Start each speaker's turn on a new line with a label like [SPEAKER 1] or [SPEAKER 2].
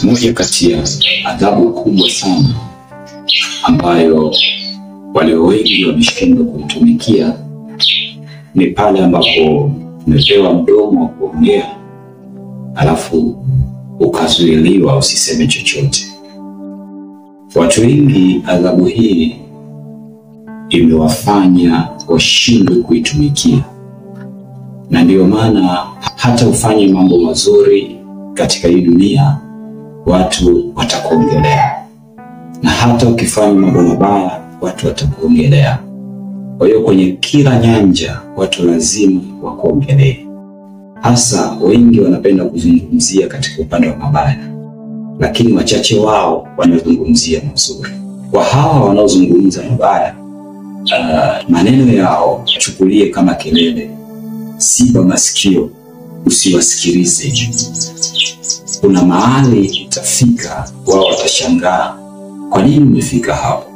[SPEAKER 1] Moja kati ya adhabu kubwa sana ambayo walio wengi wameshindwa kuitumikia ni pale ambapo umepewa mdomo wa kuongea alafu ukazuiliwa usiseme chochote. Watu wengi adhabu hii imewafanya washindwe kuitumikia, na ndio maana hata ufanye mambo mazuri katika hii dunia watu watakuongelea, na hata ukifanya mambo mabaya watu watakuongelea. Kwa hiyo kwenye kila nyanja watu lazima wakuongelee. Hasa wengi wanapenda kuzungumzia katika upande wa mabaya, lakini wachache wao wanazungumzia mazuri. Kwa hawa wanaozungumza mabaya, maneno yao chukulie kama kelele, siba masikio, usiwasikilize. Kuna mahali itafika wao watashangaa, kwa nini umefika hapo?